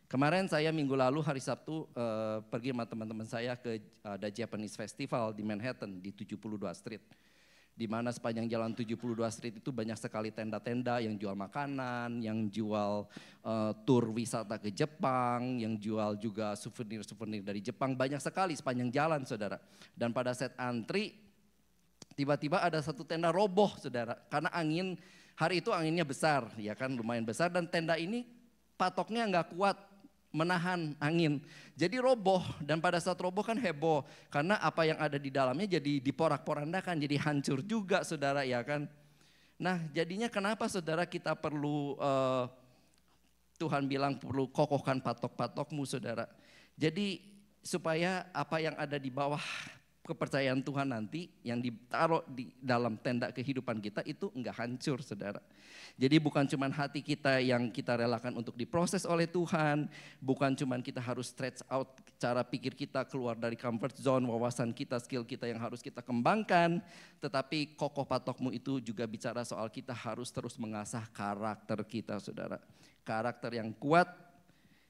A: Kemarin saya minggu lalu hari Sabtu pergi sama teman-teman saya ke ada Japanese Festival di Manhattan di 72 Street. Di mana sepanjang jalan 72 Street itu banyak sekali tenda-tenda yang jual makanan, yang jual tur wisata ke Jepang, yang jual juga souvenir-souvenir dari Jepang. Banyak sekali sepanjang jalan saudara. Dan pada saat antri, tiba-tiba ada satu tenda roboh saudara. Karena hari itu anginnya besar, ya kan lumayan besar. Dan tenda ini patoknya nggak kuat, menahan angin. Jadi roboh, dan pada saat roboh kan heboh. Karena apa yang ada di dalamnya jadi diporak-porandakan, jadi hancur juga saudara ya kan. Nah jadinya kenapa saudara kita perlu, Tuhan bilang perlu kokohkan patok-patokmu saudara. Jadi supaya apa yang ada di bawah kepercayaan Tuhan nanti yang ditaruh di dalam tenda kehidupan kita itu enggak hancur saudara. Jadi bukan cuma hati kita yang kita relakan untuk diproses oleh Tuhan, bukan cuma kita harus stretch out cara pikir kita keluar dari comfort zone, wawasan kita, skill kita yang harus kita kembangkan, tetapi kokoh patokmu itu juga bicara soal kita harus terus mengasah karakter kita saudara. Karakter yang kuat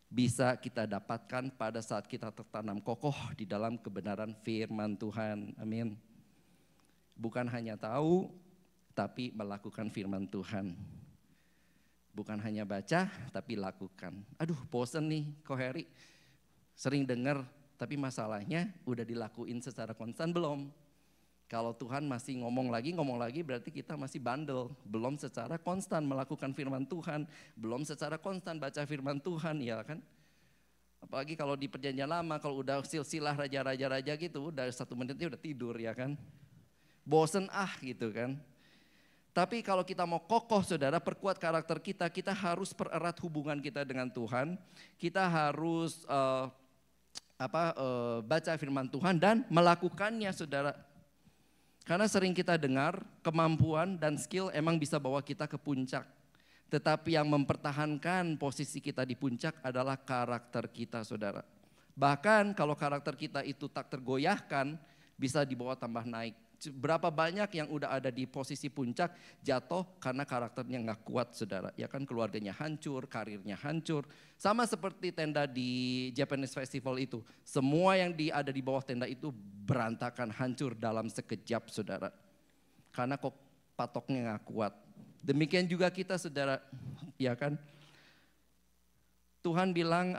A: bisa kita dapatkan pada saat kita tertanam kokoh di dalam kebenaran firman Tuhan. Amin. Bukan hanya tahu, tapi melakukan firman Tuhan. Bukan hanya baca, tapi lakukan. Aduh bosen nih Ko Heri, sering dengar, tapi masalahnya udah dilakuin secara konstan belum? Kalau Tuhan masih ngomong lagi berarti kita masih bandel. Belum secara konstan melakukan firman Tuhan, belum secara konstan baca firman Tuhan ya kan. Apalagi kalau di perjanjian lama, kalau udah silsilah raja-raja gitu, udah 1 menitnya udah tidur ya kan. Bosen gitu kan. Tapi kalau kita mau kokoh saudara, perkuat karakter kita, kita harus pererat hubungan kita dengan Tuhan. Kita harus baca firman Tuhan dan melakukannya saudara. Karena sering kita dengar kemampuan dan skill emang bisa bawa kita ke puncak. Tetapi yang mempertahankan posisi kita di puncak adalah karakter kita saudara. Bahkan kalau karakter kita itu tak tergoyahkan bisa dibawa tambah naik. Berapa banyak yang udah ada di posisi puncak jatuh karena karakternya gak kuat saudara. Ya kan keluarganya hancur, karirnya hancur. Sama seperti tenda di Japanese Festival itu. Semua yang ada di bawah tenda itu berantakan, hancur dalam sekejap saudara. Karena kok patoknya gak kuat. Demikian juga kita saudara, ya kan. Tuhan bilang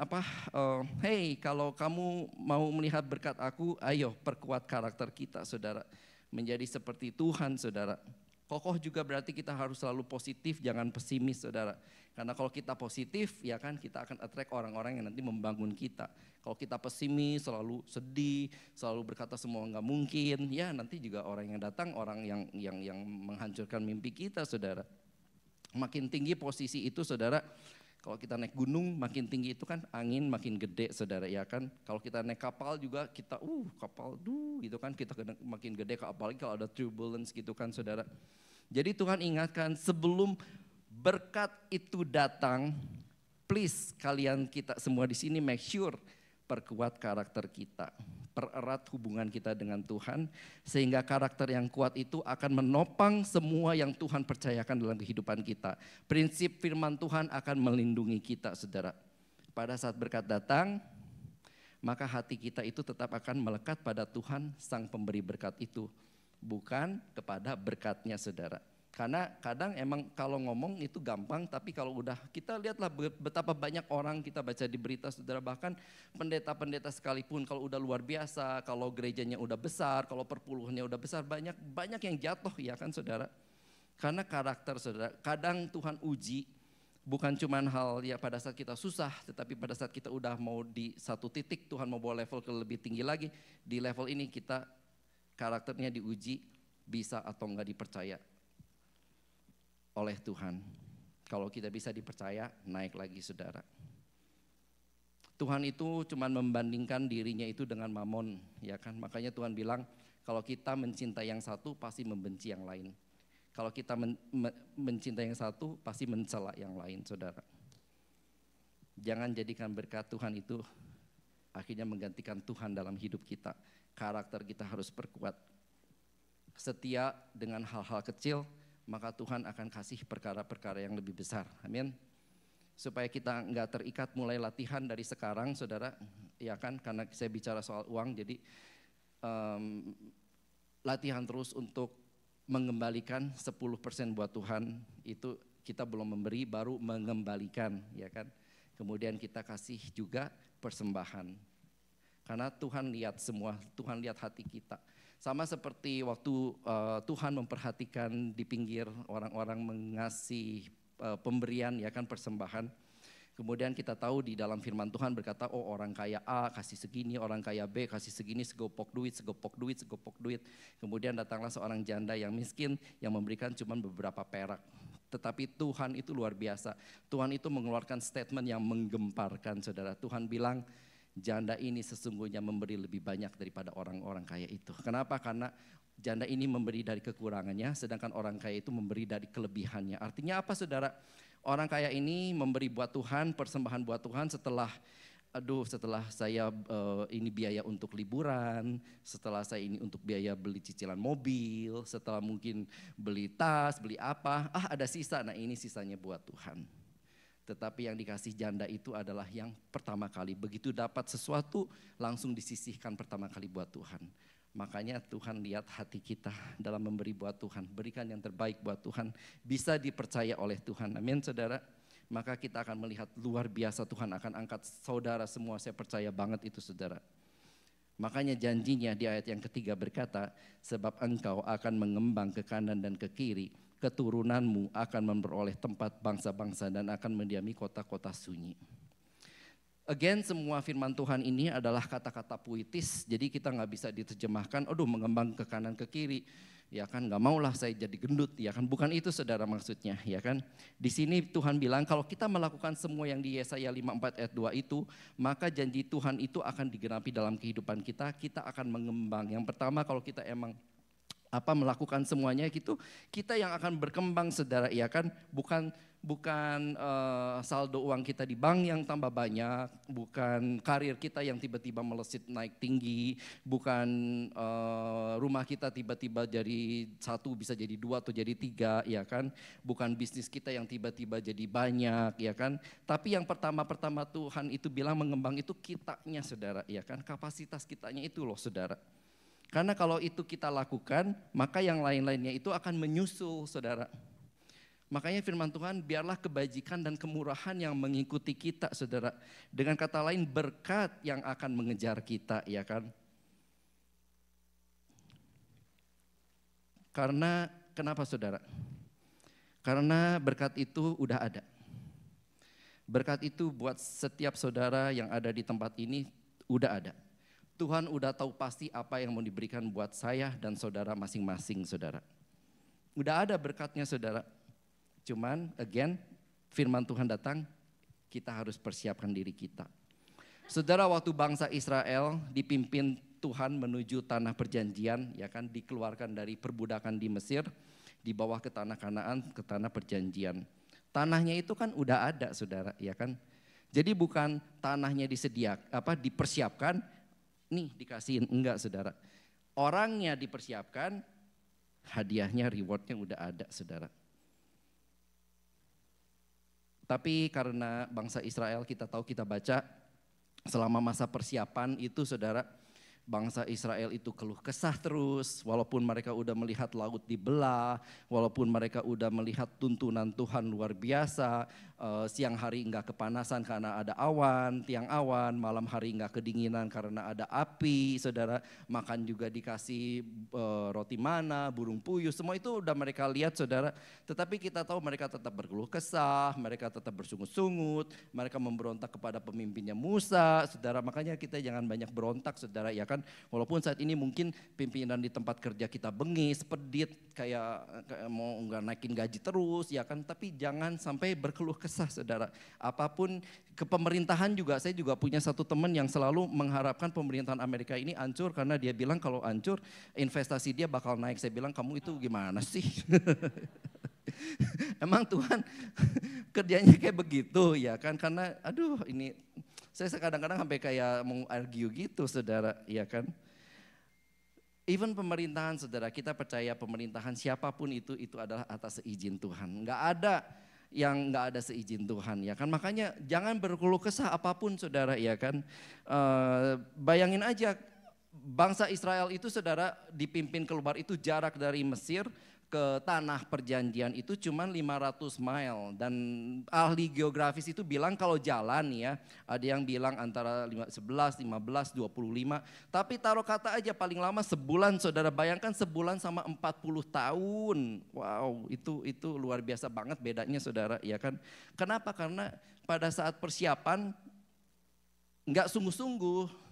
A: hey kalau kamu mau melihat berkat aku, ayo perkuat karakter kita saudara. Menjadi seperti Tuhan saudara. Kokoh juga berarti kita harus selalu positif, jangan pesimis saudara. Karena kalau kita positif ya kan kita akan attract orang-orang yang nanti membangun kita. Kalau kita pesimis, selalu sedih, selalu berkata semua nggak mungkin, ya nanti juga orang yang datang orang yang menghancurkan mimpi kita saudara. Makin tinggi posisi itu saudara. Kalau kita naik gunung makin tinggi itu kan angin makin gede saudara ya kan. Kalau kita naik kapal juga kita kapal gitu kan kita makin gede, apalagi kalau ada turbulence gitu kan saudara. Jadi Tuhan ingatkan sebelum berkat itu datang, please kalian kita semua di sini make sure perkuat karakter kita, pererat hubungan kita dengan Tuhan sehingga karakter yang kuat itu akan menopang semua yang Tuhan percayakan dalam kehidupan kita. Prinsip firman Tuhan akan melindungi kita saudara. Pada saat berkat datang, maka hati kita itu tetap akan melekat pada Tuhan sang pemberi berkat itu, bukan kepada berkatnya saudara. Karena kadang emang kalau ngomong itu gampang, tapi kalau udah kita lihatlah betapa banyak orang kita baca di berita saudara, bahkan pendeta-pendeta sekalipun kalau udah luar biasa, kalau gerejanya udah besar, kalau perpuluhannya udah besar, banyak yang jatuh ya kan saudara. Karena karakter saudara, kadang Tuhan uji bukan cuman hal ya pada saat kita susah, tetapi pada saat kita udah mau di satu titik, Tuhan mau bawa level ke lebih tinggi lagi, di level ini kita karakternya diuji bisa atau enggak dipercaya oleh Tuhan. Kalau kita bisa dipercaya, naik lagi saudara. Tuhan itu cuma membandingkan dirinya itu dengan mamon, ya kan? Makanya Tuhan bilang, kalau kita mencintai yang satu pasti membenci yang lain. Kalau kita mencintai yang satu pasti mencela yang lain, saudara. Jangan jadikan berkat Tuhan itu akhirnya menggantikan Tuhan dalam hidup kita. Karakter kita harus perkuat. Setia dengan hal-hal kecil, maka Tuhan akan kasih perkara-perkara yang lebih besar. Amin. Supaya kita enggak terikat mulai latihan dari sekarang saudara. Ya kan, karena saya bicara soal uang, jadi latihan terus untuk mengembalikan 10% buat Tuhan. Itu kita belum memberi, baru mengembalikan ya kan. Kemudian kita kasih juga persembahan. Karena Tuhan lihat semua, Tuhan lihat hati kita. Sama seperti waktu Tuhan memperhatikan di pinggir orang-orang mengasih pemberian ya kan, persembahan. Kemudian kita tahu di dalam firman Tuhan berkata, oh orang kaya A kasih segini, orang kaya B kasih segini, segopok duit, segopok duit, segopok duit. Kemudian datanglah seorang janda yang miskin yang memberikan cuma beberapa perak. Tetapi Tuhan itu luar biasa. Tuhan itu mengeluarkan statement yang menggemparkan, saudara. Tuhan bilang, janda ini sesungguhnya memberi lebih banyak daripada orang-orang kaya itu. Kenapa? Karena janda ini memberi dari kekurangannya, sedangkan orang kaya itu memberi dari kelebihannya. Artinya apa, saudara? Orang kaya ini memberi buat Tuhan, persembahan buat Tuhan setelah saya ini biaya untuk liburan, setelah saya ini untuk biaya beli cicilan mobil, setelah mungkin beli tas, beli apa, ada sisa, nah ini sisanya buat Tuhan. Tetapi yang dikasih janda itu adalah yang pertama kali, begitu dapat sesuatu langsung disisihkan pertama kali buat Tuhan. Makanya Tuhan lihat hati kita dalam memberi buat Tuhan, berikan yang terbaik buat Tuhan, bisa dipercaya oleh Tuhan. Amin, saudara. Maka kita akan melihat luar biasa Tuhan akan angkat saudara semua, saya percaya banget itu, saudara. Makanya janjinya di ayat yang ketiga berkata, sebab engkau akan mengembang ke kanan dan ke kiri, keturunanmu akan memperoleh tempat bangsa-bangsa dan akan mendiami kota-kota sunyi. Again, semua firman Tuhan ini adalah kata-kata puitis, jadi kita nggak bisa diterjemahkan, mengembang ke kanan ke kiri, ya kan, nggak maulah saya jadi gendut, ya kan, bukan itu, saudara, maksudnya, ya kan. Di sini Tuhan bilang kalau kita melakukan semua yang di Yesaya 54 ayat 2 itu, maka janji Tuhan itu akan digenapi dalam kehidupan kita, kita akan mengembang. Yang pertama, kalau kita emang melakukan semuanya gitu, kita yang akan berkembang, saudara, ya kan, bukan saldo uang kita di bank yang tambah banyak, bukan karir kita yang tiba-tiba melesit naik tinggi, bukan rumah kita tiba-tiba dari 1 bisa jadi 2 atau jadi 3, ya kan, bukan bisnis kita yang tiba-tiba jadi banyak, ya kan. Tapi yang pertama-pertama Tuhan itu bilang mengembang itu kitanya, saudara, ya kan, kapasitas kitanya itu loh, saudara. Karena kalau itu kita lakukan, maka yang lain-lainnya itu akan menyusul, saudara. Makanya firman Tuhan, biarlah kebajikan dan kemurahan yang mengikuti kita, saudara. Dengan kata lain, berkat yang akan mengejar kita, ya kan. Karena kenapa, saudara? Karena berkat itu udah ada. Berkat itu buat setiap saudara yang ada di tempat ini udah ada. Tuhan udah tahu pasti apa yang mau diberikan buat saya dan saudara masing-masing, saudara. Udah ada berkatnya, saudara. Cuman again, firman Tuhan datang, kita harus persiapkan diri kita. Saudara, waktu bangsa Israel dipimpin Tuhan menuju tanah perjanjian, ya kan, dikeluarkan dari perbudakan di Mesir, dibawa ke tanah Kanaan, ke tanah perjanjian. Tanahnya itu kan udah ada, saudara, ya kan. Jadi bukan tanahnya dipersiapkan, nih dikasihin, enggak, saudara. Orangnya dipersiapkan, hadiahnya, rewardnya udah ada, saudara. Tapi karena bangsa Israel, kita tahu, kita baca selama masa persiapan itu, saudara, bangsa Israel itu keluh kesah terus, walaupun mereka udah melihat laut dibelah, walaupun mereka udah melihat tuntunan Tuhan luar biasa, siang hari enggak kepanasan karena ada awan, tiang awan, malam hari enggak kedinginan karena ada api, saudara, makan juga dikasih roti mana, burung puyuh, semua itu udah mereka lihat, saudara. Tetapi kita tahu mereka tetap berkeluh kesah, mereka tetap bersungut-sungut, mereka memberontak kepada pemimpinnya Musa, saudara. Makanya kita jangan banyak berontak, saudara, ya kan. Walaupun saat ini mungkin pimpinan di tempat kerja kita bengis, pedit, kayak mau nggak naikin gaji terus, ya kan. Tapi jangan sampai berkeluh kesah, saudara. Apapun kepemerintahan juga, saya juga punya satu teman yang selalu mengharapkan pemerintahan Amerika ini hancur karena dia bilang kalau hancur investasi dia bakal naik. Saya bilang, kamu itu gimana sih? Emang Tuhan kerjanya kayak begitu, ya kan? Karena ini saya kadang-kadang sampai kayak mau argue gitu, saudara, ya kan. Even pemerintahan, saudara, kita percaya pemerintahan siapapun itu adalah atas seizin Tuhan. Nggak ada yang nggak ada seizin Tuhan, ya kan. Makanya jangan berkeluh kesah apapun, saudara, ya kan. Bayangin aja bangsa Israel itu, saudara, dipimpin keluar itu jarak dari Mesir ke tanah perjanjian itu cuma 500 mile. Dan ahli geografis itu bilang kalau jalan ya, ada yang bilang antara 11, 15, 25. Tapi taruh kata aja paling lama sebulan, saudara bayangkan sebulan sama 40 tahun. Wow, itu luar biasa banget bedanya saudara, ya kan. Kenapa? Karena pada saat persiapan nggak sungguh-sungguh.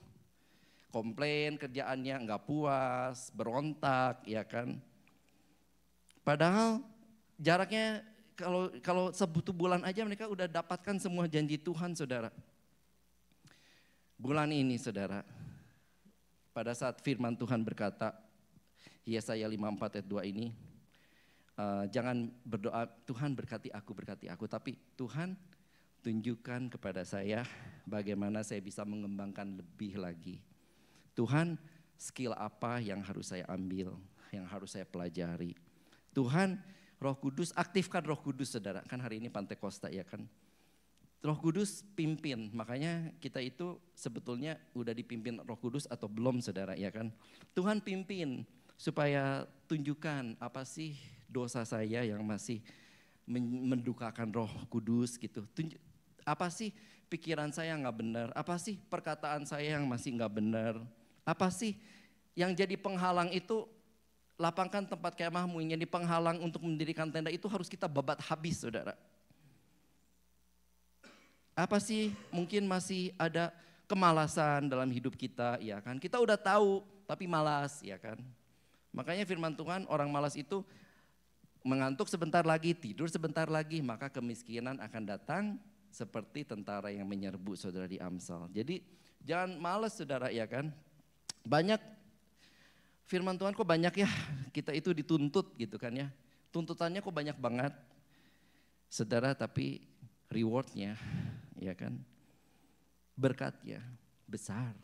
A: Komplain kerjaannya, nggak puas, berontak, ya kan. Padahal jaraknya kalau 1 bulan aja mereka udah dapatkan semua janji Tuhan saudara. Bulan ini saudara, pada saat firman Tuhan berkata, Yesaya 54 ayat 2 ini, jangan berdoa Tuhan berkati aku, tapi Tuhan tunjukkan kepada saya bagaimana saya bisa mengembangkan lebih lagi. Tuhan, skill apa yang harus saya ambil, yang harus saya pelajari. Tuhan, Roh Kudus, aktifkan Roh Kudus saudara. Kan hari ini Pantekosta ya kan. Roh Kudus pimpin, makanya kita itu sebetulnya udah dipimpin Roh Kudus atau belum saudara ya kan. Tuhan pimpin supaya tunjukkan apa sih dosa saya yang masih mendukakan Roh Kudus gitu. Apa sih pikiran saya nggak benar, apa sih perkataan saya yang masih nggak benar. Apa sih yang jadi penghalang itu. Lapangkan tempat kemahmu, yang jadi penghalang untuk mendirikan tenda itu harus kita babat habis saudara. Apa sih mungkin masih ada kemalasan dalam hidup kita, ya kan. Kita udah tahu tapi malas, ya kan. Makanya firman Tuhan, orang malas itu mengantuk sebentar lagi, tidur sebentar lagi, maka kemiskinan akan datang seperti tentara yang menyerbu saudara di Amsal. Jadi jangan malas saudara, ya kan. Banyak firman Tuhan kok banyak ya, kita itu dituntut gitu kan ya. Tuntutannya kok banyak banget. Saudara, tapi rewardnya ya kan, berkatnya besar.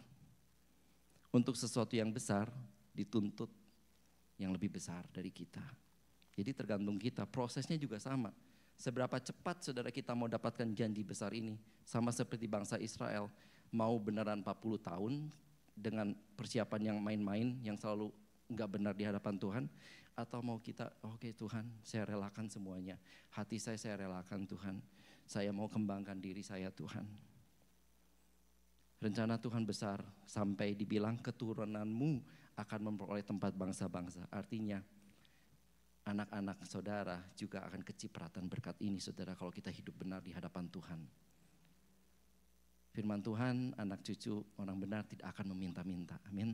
A: Untuk sesuatu yang besar dituntut yang lebih besar dari kita. Jadi tergantung kita, prosesnya juga sama. Seberapa cepat saudara kita mau dapatkan janji besar ini. Sama seperti bangsa Israel, mau beneran 40 tahun, dengan persiapan yang main-main yang selalu enggak benar di hadapan Tuhan, atau mau kita oke, Tuhan saya relakan semuanya, hati saya relakan Tuhan, saya mau kembangkan diri saya Tuhan. Rencana Tuhan besar sampai dibilang keturunanmu akan memperoleh tempat bangsa-bangsa, artinya anak-anak saudara juga akan kecipratan berkat ini saudara kalau kita hidup benar di hadapan Tuhan. Firman Tuhan, anak cucu orang benar tidak akan meminta-minta. Amin.